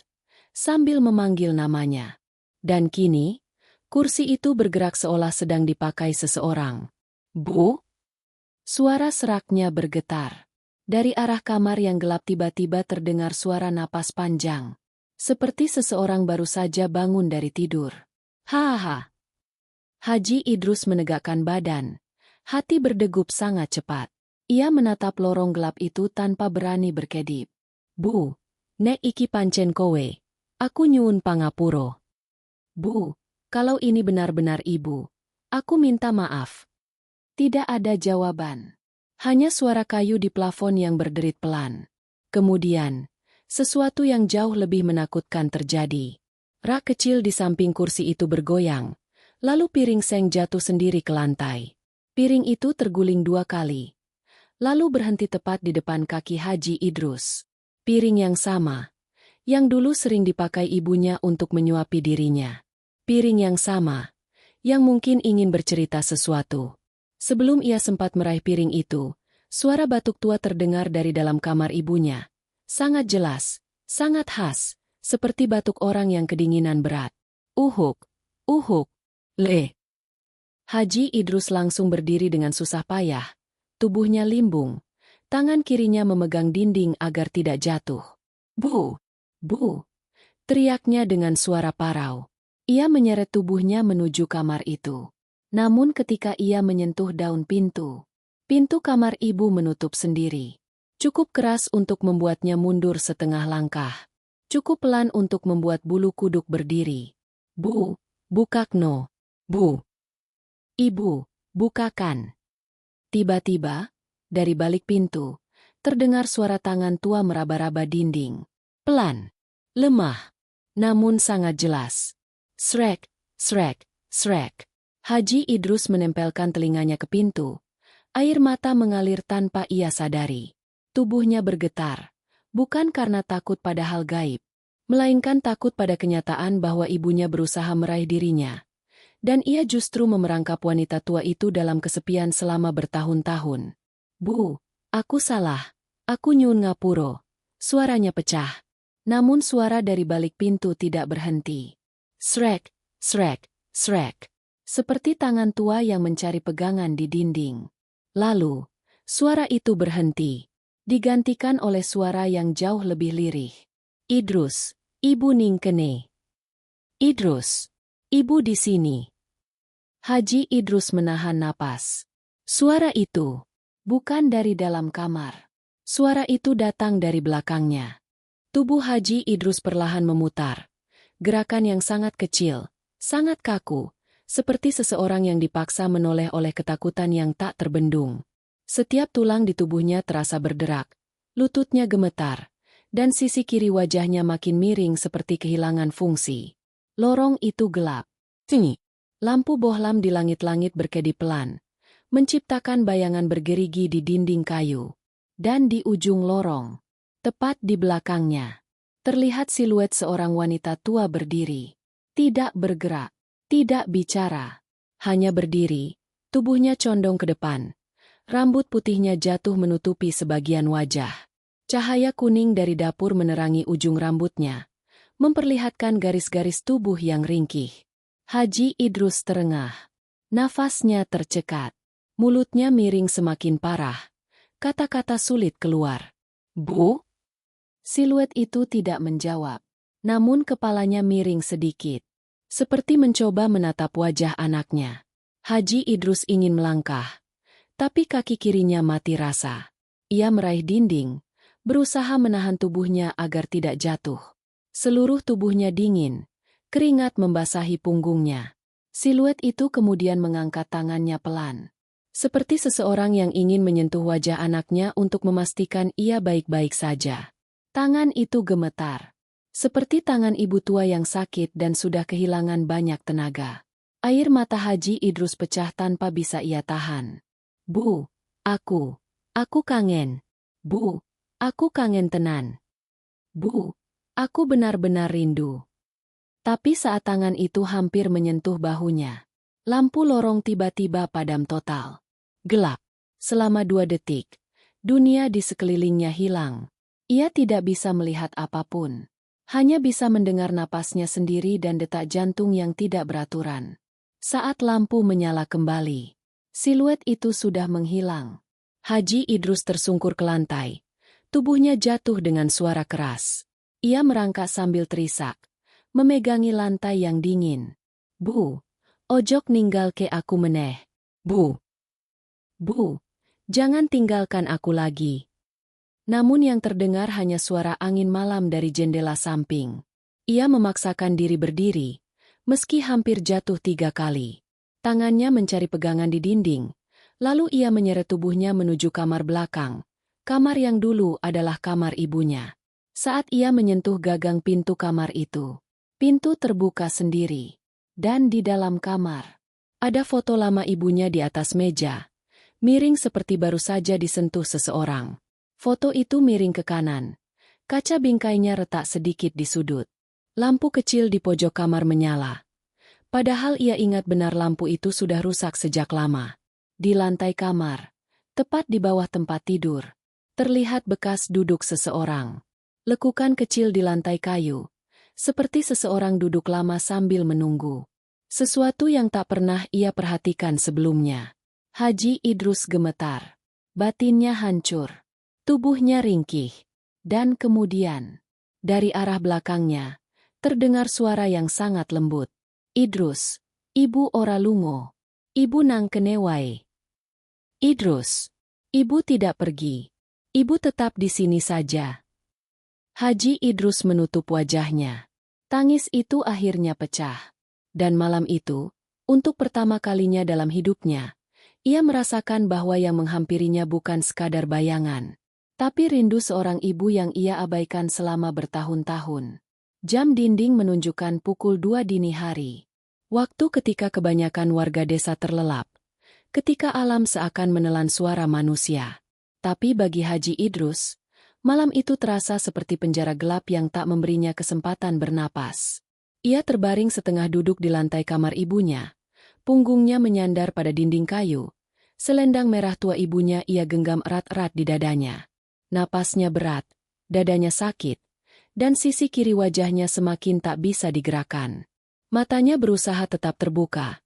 S1: sambil memanggil namanya. Dan kini, kursi itu bergerak seolah sedang dipakai seseorang. Bu? Suara seraknya bergetar. Dari arah kamar yang gelap tiba-tiba terdengar suara napas panjang. Seperti seseorang baru saja bangun dari tidur. Hahaha. Haji Idrus menegakkan badan. Hati berdegup sangat cepat. Ia menatap lorong gelap itu tanpa berani berkedip. Bu, nek iki pancen kowe. Aku nyuwun pangapuro. Bu, kalau ini benar-benar ibu, aku minta maaf. Tidak ada jawaban. Hanya suara kayu di plafon yang berderit pelan. Kemudian, sesuatu yang jauh lebih menakutkan terjadi. Rak kecil di samping kursi itu bergoyang, lalu piring seng jatuh sendiri ke lantai. Piring itu terguling 2 kali. Lalu berhenti tepat di depan kaki Haji Idrus. Piring yang sama, yang dulu sering dipakai ibunya untuk menyuapi dirinya. Piring yang sama, yang mungkin ingin bercerita sesuatu. Sebelum ia sempat meraih piring itu, suara batuk tua terdengar dari dalam kamar ibunya. Sangat jelas, sangat khas, seperti batuk orang yang kedinginan berat. Uhuk, uhuk, le. Haji Idrus langsung berdiri dengan susah payah. Tubuhnya limbung. Tangan kirinya memegang dinding agar tidak jatuh. Bu! Bu! Teriaknya dengan suara parau. Ia menyeret tubuhnya menuju kamar itu. Namun ketika ia menyentuh daun pintu, pintu kamar ibu menutup sendiri. Cukup keras untuk membuatnya mundur setengah langkah. Cukup pelan untuk membuat bulu kuduk berdiri. Bu! Bukakno! Bu! Ibu! Bukakan! Tiba-tiba, dari balik pintu, terdengar suara tangan tua meraba-raba dinding. Pelan, lemah, namun sangat jelas. Srek, srek, srek. Haji Idrus menempelkan telinganya ke pintu. Air mata mengalir tanpa ia sadari. Tubuhnya bergetar, bukan karena takut pada hal gaib, melainkan takut pada kenyataan bahwa ibunya berusaha meraih dirinya. Dan ia justru memerangkap wanita tua itu dalam kesepian selama bertahun-tahun. Bu, aku salah. Aku nyun ngapuro. Suaranya pecah. Namun suara dari balik pintu tidak berhenti. Srek, srek, srek. Seperti tangan tua yang mencari pegangan di dinding. Lalu, suara itu berhenti. Digantikan oleh suara yang jauh lebih lirih. Idrus, Ibu Ningkene. Idrus, Ibu di sini. Haji Idrus menahan napas. Suara itu bukan dari dalam kamar. Suara itu datang dari belakangnya. Tubuh Haji Idrus perlahan memutar. Gerakan yang sangat kecil, sangat kaku, seperti seseorang yang dipaksa menoleh oleh ketakutan yang tak terbendung. Setiap tulang di tubuhnya terasa berderak, lututnya gemetar, dan sisi kiri wajahnya makin miring seperti kehilangan fungsi. Lorong itu gelap. Tinggi. Lampu bohlam di langit-langit berkedip pelan, menciptakan bayangan bergerigi di dinding kayu. Dan di ujung lorong, tepat di belakangnya, terlihat siluet seorang wanita tua berdiri. Tidak bergerak, tidak bicara, hanya berdiri, tubuhnya condong ke depan. Rambut putihnya jatuh menutupi sebagian wajah. Cahaya kuning dari dapur menerangi ujung rambutnya, memperlihatkan garis-garis tubuh yang ringkih. Haji Idrus terengah. Nafasnya tercekat. Mulutnya miring semakin parah. Kata-kata sulit keluar. Bu? Siluet itu tidak menjawab. Namun kepalanya miring sedikit. Seperti mencoba menatap wajah anaknya. Haji Idrus ingin melangkah. Tapi kaki kirinya mati rasa. Ia meraih dinding, berusaha menahan tubuhnya agar tidak jatuh. Seluruh tubuhnya dingin. Keringat membasahi punggungnya. Siluet itu kemudian mengangkat tangannya pelan. Seperti seseorang yang ingin menyentuh wajah anaknya untuk memastikan ia baik-baik saja. Tangan itu gemetar. Seperti tangan ibu tua yang sakit dan sudah kehilangan banyak tenaga. Air mata Haji Idrus pecah tanpa bisa ia tahan. Bu, aku kangen. Bu, aku kangen tenan. Bu, aku benar-benar rindu. Tapi saat tangan itu hampir menyentuh bahunya, lampu lorong tiba-tiba padam total. Gelap. Selama 2 detik, dunia di sekelilingnya hilang. Ia tidak bisa melihat apapun. Hanya bisa mendengar napasnya sendiri dan detak jantung yang tidak beraturan. Saat lampu menyala kembali, siluet itu sudah menghilang. Haji Idrus tersungkur ke lantai. Tubuhnya jatuh dengan suara keras. Ia merangkak sambil terisak, memegangi lantai yang dingin. Bu, ojok ninggal ke aku meneh. Bu, jangan tinggalkan aku lagi. Namun yang terdengar hanya suara angin malam dari jendela samping. Ia memaksakan diri berdiri, meski hampir jatuh 3 kali. Tangannya mencari pegangan di dinding, lalu ia menyeret tubuhnya menuju kamar belakang. Kamar yang dulu adalah kamar ibunya. Saat ia menyentuh gagang pintu kamar itu, pintu terbuka sendiri. Dan di dalam kamar, ada foto lama ibunya di atas meja, miring seperti baru saja disentuh seseorang. Foto itu miring ke kanan. Kaca bingkainya retak sedikit di sudut. Lampu kecil di pojok kamar menyala. Padahal ia ingat benar lampu itu sudah rusak sejak lama. Di lantai kamar, tepat di bawah tempat tidur, terlihat bekas duduk seseorang. Lekukan kecil di lantai kayu, seperti seseorang duduk lama sambil menunggu. Sesuatu yang tak pernah ia perhatikan sebelumnya. Haji Idrus gemetar. Batinnya hancur. Tubuhnya ringkih. Dan kemudian, dari arah belakangnya, terdengar suara yang sangat lembut. Idrus, Ibu ora lungo. Ibu nang kene wae. Idrus, Ibu tidak pergi. Ibu tetap di sini saja. Haji Idrus menutup wajahnya. Tangis itu akhirnya pecah. Dan malam itu, untuk pertama kalinya dalam hidupnya, ia merasakan bahwa yang menghampirinya bukan sekadar bayangan, tapi rindu seorang ibu yang ia abaikan selama bertahun-tahun. Jam dinding menunjukkan pukul 2 dini hari. Waktu ketika kebanyakan warga desa terlelap, ketika alam seakan menelan suara manusia. Tapi bagi Haji Idrus, malam itu terasa seperti penjara gelap yang tak memberinya kesempatan bernapas. Ia terbaring setengah duduk di lantai kamar ibunya. Punggungnya menyandar pada dinding kayu. Selendang merah tua ibunya ia genggam erat-erat di dadanya. Napasnya berat, dadanya sakit, dan sisi kiri wajahnya semakin tak bisa digerakkan. Matanya berusaha tetap terbuka,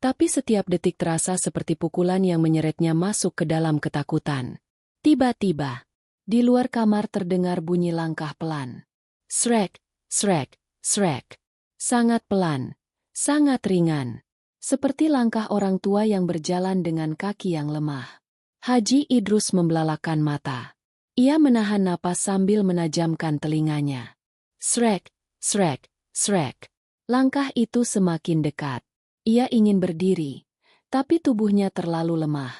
S1: tapi setiap detik terasa seperti pukulan yang menyeretnya masuk ke dalam ketakutan. Tiba-tiba, di luar kamar terdengar bunyi langkah pelan. Srek, srek, srek. Sangat pelan, sangat ringan. Seperti langkah orang tua yang berjalan dengan kaki yang lemah. Haji Idrus membelalakan mata. Ia menahan napas sambil menajamkan telinganya. Srek, srek, srek. Langkah itu semakin dekat. Ia ingin berdiri, tapi tubuhnya terlalu lemah.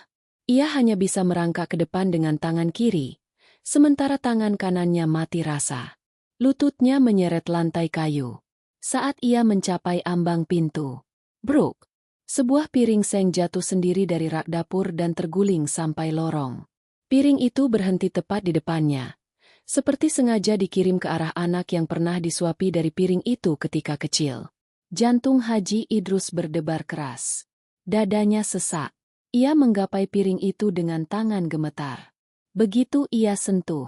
S1: Ia hanya bisa merangkak ke depan dengan tangan kiri, sementara tangan kanannya mati rasa. Lututnya menyeret lantai kayu. Saat ia mencapai ambang pintu, bruk! Sebuah piring seng jatuh sendiri dari rak dapur dan terguling sampai lorong. Piring itu berhenti tepat di depannya, seperti sengaja dikirim ke arah anak yang pernah disuapi dari piring itu ketika kecil. Jantung Haji Idrus berdebar keras. Dadanya sesak. Ia menggapai piring itu dengan tangan gemetar. Begitu ia sentuh,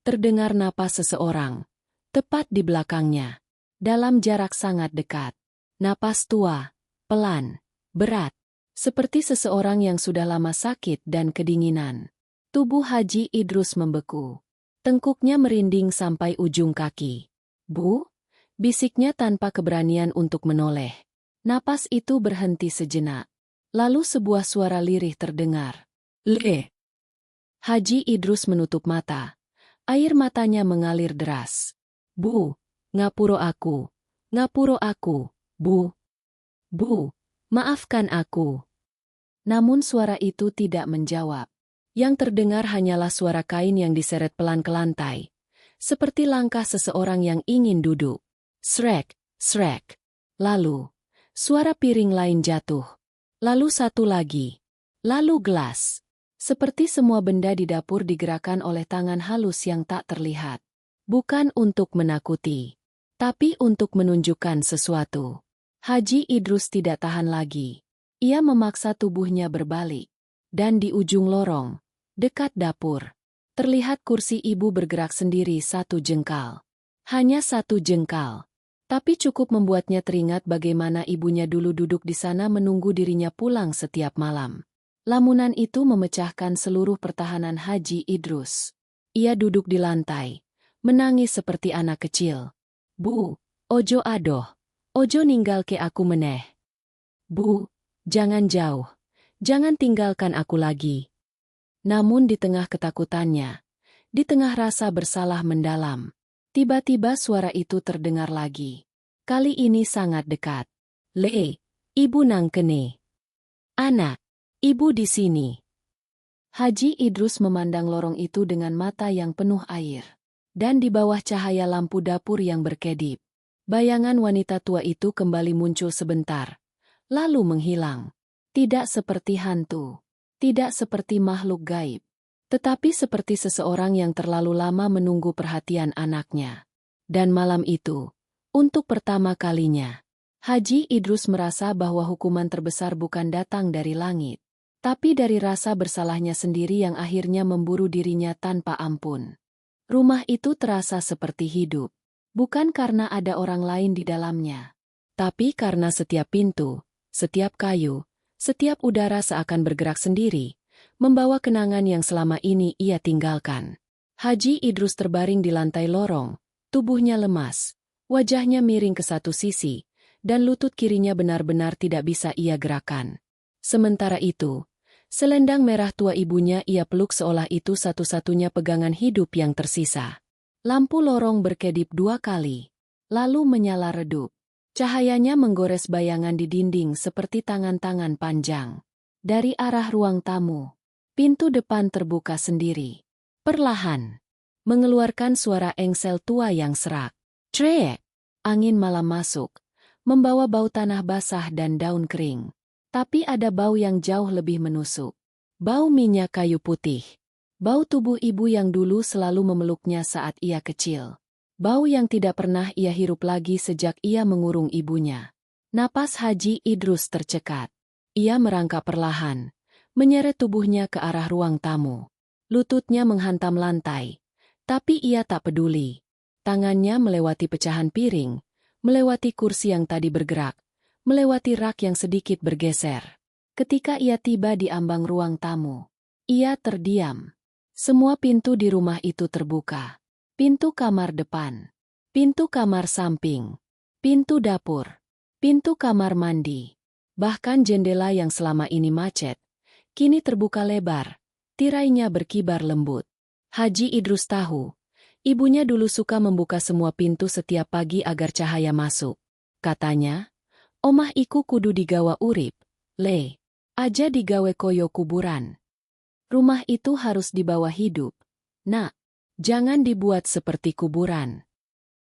S1: terdengar napas seseorang, tepat di belakangnya. Dalam jarak sangat dekat. Napas tua, pelan, berat. Seperti seseorang yang sudah lama sakit dan kedinginan. Tubuh Haji Idrus membeku. Tengkuknya merinding sampai ujung kaki. Bu? Bisiknya tanpa keberanian untuk menoleh. Napas itu berhenti sejenak. Lalu sebuah suara lirih terdengar. Le. Haji Idrus menutup mata. Air matanya mengalir deras. Bu, ngapuro aku. Ngapuro aku, Bu. Bu, maafkan aku. Namun suara itu tidak menjawab. Yang terdengar hanyalah suara kain yang diseret pelan ke lantai. Seperti langkah seseorang yang ingin duduk. Srek, srek. Lalu, suara piring lain jatuh. Lalu satu lagi. Lalu gelas. Seperti semua benda di dapur digerakkan oleh tangan halus yang tak terlihat. Bukan untuk menakuti, tapi untuk menunjukkan sesuatu. Haji Idrus tidak tahan lagi. Ia memaksa tubuhnya berbalik. Dan di ujung lorong, dekat dapur, terlihat kursi ibu bergerak sendiri satu jengkal. Hanya satu jengkal. Tapi cukup membuatnya teringat bagaimana ibunya dulu duduk di sana menunggu dirinya pulang setiap malam. Lamunan itu memecahkan seluruh pertahanan Haji Idrus. Ia duduk di lantai, menangis seperti anak kecil. Bu, ojo adoh. Ojo ninggal ke aku meneh. Bu, jangan jauh. Jangan tinggalkan aku lagi. Namun di tengah ketakutannya, di tengah rasa bersalah mendalam, tiba-tiba suara itu terdengar lagi. Kali ini sangat dekat. Le, ibu nang kene. Anak, ibu di sini. Haji Idrus memandang lorong itu dengan mata yang penuh air. Dan di bawah cahaya lampu dapur yang berkedip, bayangan wanita tua itu kembali muncul sebentar, lalu menghilang. Tidak seperti hantu, tidak seperti makhluk gaib, tetapi seperti seseorang yang terlalu lama menunggu perhatian anaknya. Dan malam itu, untuk pertama kalinya, Haji Idrus merasa bahwa hukuman terbesar bukan datang dari langit, tapi dari rasa bersalahnya sendiri yang akhirnya memburu dirinya tanpa ampun. Rumah itu terasa seperti hidup. Bukan karena ada orang lain di dalamnya, tapi karena setiap pintu, setiap kayu, setiap udara seakan bergerak sendiri, membawa kenangan yang selama ini ia tinggalkan. Haji Idrus terbaring di lantai lorong, tubuhnya lemas, wajahnya miring ke satu sisi, dan lutut kirinya benar-benar tidak bisa ia gerakan. Sementara itu, selendang merah tua ibunya ia peluk seolah itu satu-satunya pegangan hidup yang tersisa. Lampu lorong berkedip 2 kali, lalu menyala redup. Cahayanya menggores bayangan di dinding seperti tangan-tangan panjang. Dari arah ruang tamu, pintu depan terbuka sendiri. Perlahan, mengeluarkan suara engsel tua yang serak. Trek! Angin malam masuk, membawa bau tanah basah dan daun kering. Tapi ada bau yang jauh lebih menusuk. Bau minyak kayu putih. Bau tubuh ibu yang dulu selalu memeluknya saat ia kecil. Bau yang tidak pernah ia hirup lagi sejak ia mengurung ibunya. Napas Haji Idrus tercekat. Ia merangkak perlahan, menyeret tubuhnya ke arah ruang tamu. Lututnya menghantam lantai, tapi ia tak peduli. Tangannya melewati pecahan piring, melewati kursi yang tadi bergerak, melewati rak yang sedikit bergeser. Ketika ia tiba di ambang ruang tamu, ia terdiam. Semua pintu di rumah itu terbuka. Pintu kamar depan, pintu kamar samping, pintu dapur, pintu kamar mandi. Bahkan jendela yang selama ini macet, kini terbuka lebar, tirainya berkibar lembut. Haji Idrus tahu, ibunya dulu suka membuka semua pintu setiap pagi agar cahaya masuk. Katanya, omah iku kudu digawa urip, le, aja digawe koyo kuburan. Rumah itu harus dibawa hidup. Nak, jangan dibuat seperti kuburan.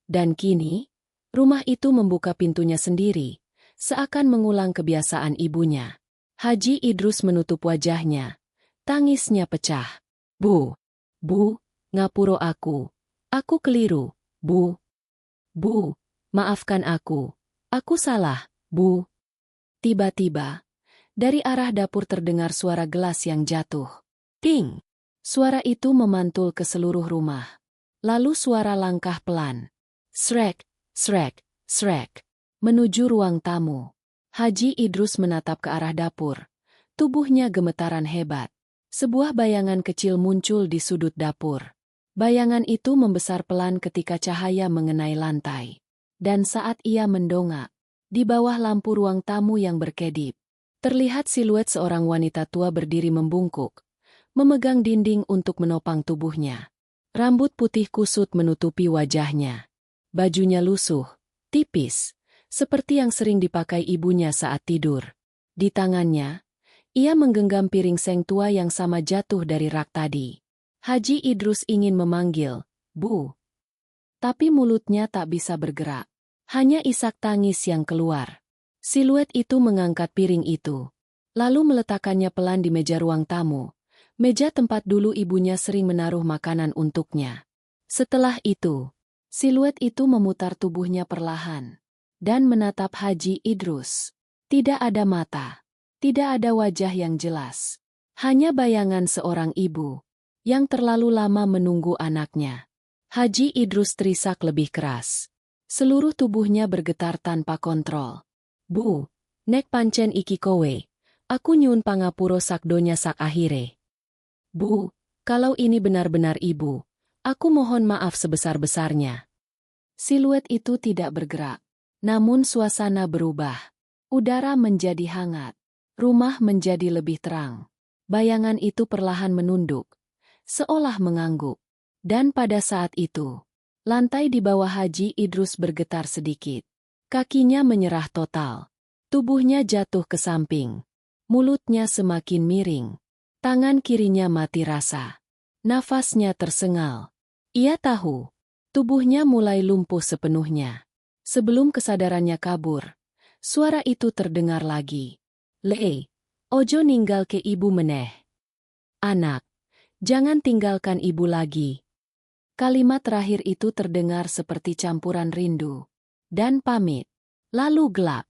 S1: Dan kini, rumah itu membuka pintunya sendiri, seakan mengulang kebiasaan ibunya. Haji Idrus menutup wajahnya. Tangisnya pecah. Bu, ngapuro aku. Aku keliru, Bu. Bu, maafkan aku. Aku salah, Bu. Tiba-tiba, dari arah dapur terdengar suara gelas yang jatuh. Ting! Suara itu memantul ke seluruh rumah. Lalu suara langkah pelan. Srek, srek, srek. Menuju ruang tamu. Haji Idrus menatap ke arah dapur. Tubuhnya gemetaran hebat. Sebuah bayangan kecil muncul di sudut dapur. Bayangan itu membesar pelan ketika cahaya mengenai lantai. Dan saat ia mendongak, di bawah lampu ruang tamu yang berkedip, terlihat siluet seorang wanita tua berdiri membungkuk, memegang dinding untuk menopang tubuhnya. Rambut putih kusut menutupi wajahnya. Bajunya lusuh, tipis, seperti yang sering dipakai ibunya saat tidur. Di tangannya, ia menggenggam piring seng tua yang sama jatuh dari rak tadi. Haji Idrus ingin memanggil, Bu. Tapi mulutnya tak bisa bergerak. Hanya isak tangis yang keluar. Siluet itu mengangkat piring itu, lalu meletakkannya pelan di meja ruang tamu. Meja tempat dulu ibunya sering menaruh makanan untuknya. Setelah itu, siluet itu memutar tubuhnya perlahan dan menatap Haji Idrus. Tidak ada mata, tidak ada wajah yang jelas. Hanya bayangan seorang ibu yang terlalu lama menunggu anaknya. Haji Idrus terisak lebih keras. Seluruh tubuhnya bergetar tanpa kontrol. Bu, nek pancen iki kowe, aku nyuwun pangapura sakdonya sak akhire. Bu, kalau ini benar-benar ibu, aku mohon maaf sebesar-besarnya. Siluet itu tidak bergerak, namun suasana berubah. Udara menjadi hangat, rumah menjadi lebih terang. Bayangan itu perlahan menunduk, seolah mengangguk. Dan pada saat itu, lantai di bawah Haji Idrus bergetar sedikit. Kakinya menyerah total. Tubuhnya jatuh ke samping. Mulutnya semakin miring. Tangan kirinya mati rasa. Nafasnya tersengal. Ia tahu, tubuhnya mulai lumpuh sepenuhnya. Sebelum kesadarannya kabur, suara itu terdengar lagi. Le, ojo ninggal ke ibu meneh. Anak, jangan tinggalkan ibu lagi. Kalimat terakhir itu terdengar seperti campuran rindu dan pamit. Lalu gelap.